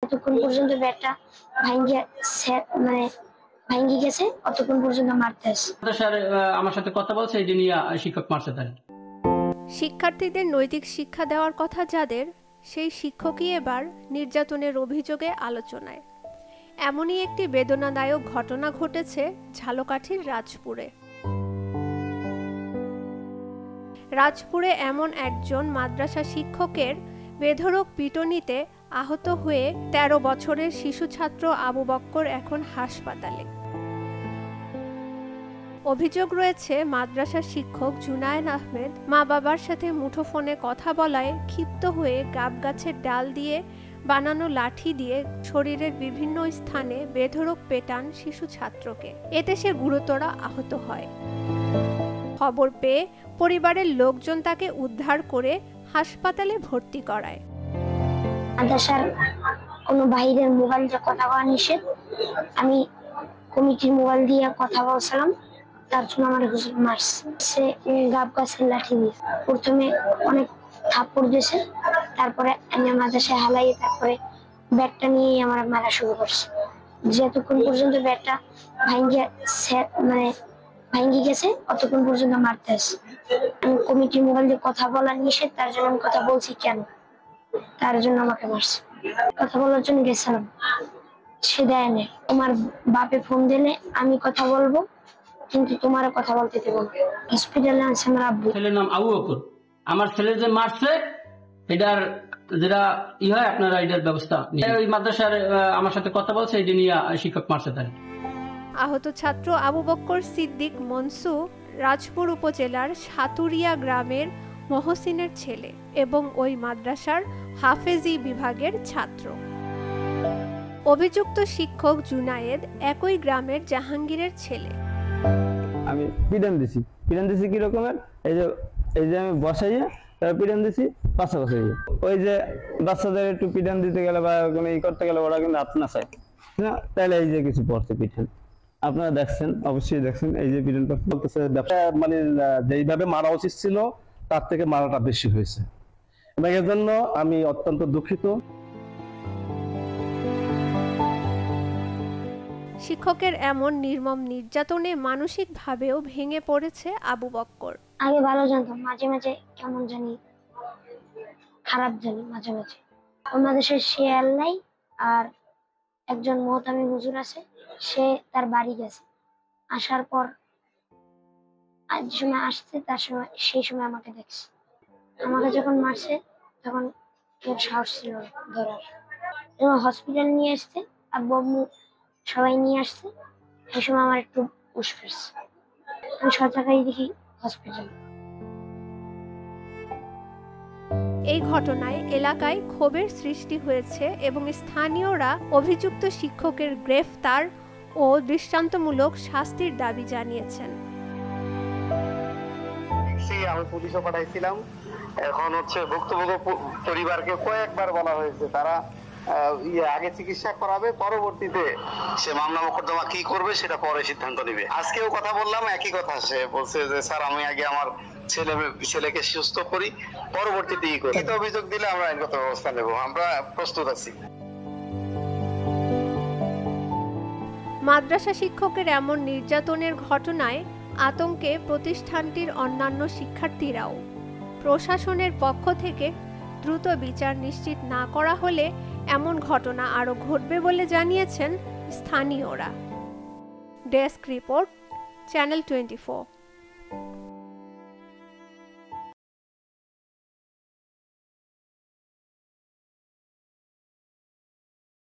যতক্ষণ পর্যন্ত ব্যাটটা ভাঙ্গিয়া মানে ভাঙ্গি গেছে অতক্ষণ পর্যন্ত মারতেছে। স্যার আমার সাথে কথা বলছে, এই নিয়ে শিক্ষক মারছে তাই। শিক্ষার্থীদের নৈতিক শিক্ষা দেওয়ার কথা যাদের, সেই শিক্ষকই এবার নির্যাতনের অভিযোগে আলোচনায়। এমনই একটি বেদনাদায়ক ঘটনা ঘটেছে ঝালকাঠির রাজপুরে। রাজপুরে এমন একজন মাদ্রাসা শিক্ষকের বেধড়ক পিটুনিতে আহত হয়ে ১৩ বছরের শিশু ছাত্র আবু বক্কর এখন হাসপাতালে। অভিযোগ রয়েছে মাদ্রাসার শিক্ষক জুনায়েদ আহমেদ মা বাবার সাথে মুঠোফোনে কথা বলায় ক্ষিপ্ত হয়ে গাব গাছের ডাল দিয়ে বানানো লাঠি দিয়ে শরীরের বিভিন্ন স্থানে বেধড়ক পেটান শিশু ছাত্রকে। এতে সে গুরুতর আহত হয়। খবর পেয়ে পরিবারের লোকজন তাকে উদ্ধার করে হাসপাতালে ভর্তি করায়। মাদ্রাসার কোনো বাইরের মোবাইল দিয়ে কথা বলা নিষেধ। আমি কমিটির মোবাইল দিয়ে কথা বলছিলাম, তার জন্য আমার হুজুর মারছে। সে গাব গাছের লাঠি দিয়ে প্রথমে অনেক থাপ্পড় দিয়েছে, তারপরে আমি মাদ্রাসায় হালাই, তারপরে ব্যাটটা নিয়েই আমার মারা শুরু করছে। যতক্ষণ পর্যন্ত ব্যাটটা ভাঙ্গি গেছে অতক্ষণ পর্যন্ত মারতেছে। আমি কমিটির মোবাইল দিয়ে কথা বলা নিষেধ, তার জন্য আমি কথা বলছি কেন, তার জন্য আমাকে মারছে। কথা বলার জন্য গেছিলাম, সে দেয় না। তোমার বাপে ফোন দিলে আমি কথা বলবো, কিন্তু তোমার কথা বলতে দেব না। হসপিটালে আছে আমার আব্বু। ছেলের নাম আবু বকর। আমার ছেলে যে মারছে এটার যেটা হয় আপনারা এটার ব্যবস্থা। ওই মাদ্রাসার আমার সাথে কথা বলছে, এই নিয়ে শিক্ষক মারছে তাই। আহত ছাত্র আবু বক্কর সিদ্দিক মনসু রাজপুর উপজেলার সাতুরিয়া গ্রামের মহসিনের ছেলে এবং ওই মাদ্রাসার হাফেজি বিভাগের ছাত্র। অভিযুক্ত শিক্ষক জুনায়েদ একই গ্রামের জাহাঙ্গীরের ছেলে। আমি পিটান দিছি কি রকমের, এই যে আমি বসাইয়া পিটান দিছি পাশাপাশি। ওই যে বাচ্চাদের একটু পিটান দিতে গেলে বা কোনো ই করতে গেলে ওরা কিন্তু হাত না চায় না, তাহলে এই যে কিছু পড়ছে পিটান আপনারা দেখছেন, অবশ্যই দেখছেন। এই যে পিটান বলতেছে মানে যেইভাবে মারা উচিত ছিল তার থেকে মারাটা বেশি হয়েছে, এবং এর জন্য আমি অত্যন্ত দুঃখিত। শিক্ষকের এমন নির্মম নির্যাতনে মানসিকভাবেও ভেঙে পড়েছে আবু বক্কর। আগে ভালো জানতাম, মাঝে মাঝে কেমন জানি খারাপ জানি মাঝে মাঝে। আমাদের সে শেয়াল নাই, আর একজন মহতামি হুজুর আছে, সে তার বাড়ি গেছে। আসার পর আজ সময় আসছে, তার সময় সেই সময় আমাকে দেখছে। আমাকে যখন মারছে তখন কেউ সাহস ছিল ধরার। এবং হসপিটাল নিয়ে আসছে, আব্বু আম্মু সবাই নিয়ে আসছে। সেই সময় আমার একটু উস ফিরছে, আমি সজাগাই দেখি হসপিটাল। এই ঘটনায় এলাকায় ক্ষোভের সৃষ্টি হয়েছে এবং স্থানীয়রা অভিযুক্ত শিক্ষকের গ্রেফতার ও দৃষ্টান্তমূলক শাস্তির দাবি জানিয়েছেন। আমি পুলিশও পাঠাইছিলাম। এখন হচ্ছে ভুক্তভোগী পরিবারকে কয়েকবার বলা হয়েছে তারা আগে চিকিৎসা করাবে, পরবর্তীতে সে মামলা মোকদ্দমা কি করবে সেটা পরে সিদ্ধান্ত নেবে। আজকেও কথা বললাম, একই কথা। সে বলছে যে স্যার আমি আগে আমার ছেলেকে সুস্থ করি, পরবর্তীতে ই করি। অভিযোগ দিলে আমরা আইনগত ব্যবস্থা নেব, আমরা প্রস্তুত আছি। মাদ্রাসা শিক্ষকের এমন নির্যাতনের ঘটনায় আতঙ্কে প্রতিষ্ঠানটির অন্যান্য শিক্ষার্থীরাও। প্রশাসনের পক্ষ থেকে দ্রুত বিচার নিশ্চিত না করা হলে এমন ঘটনা আরও ঘটবে বলে জানিয়েছেন স্থানীয়রা। Desk report, channel 24।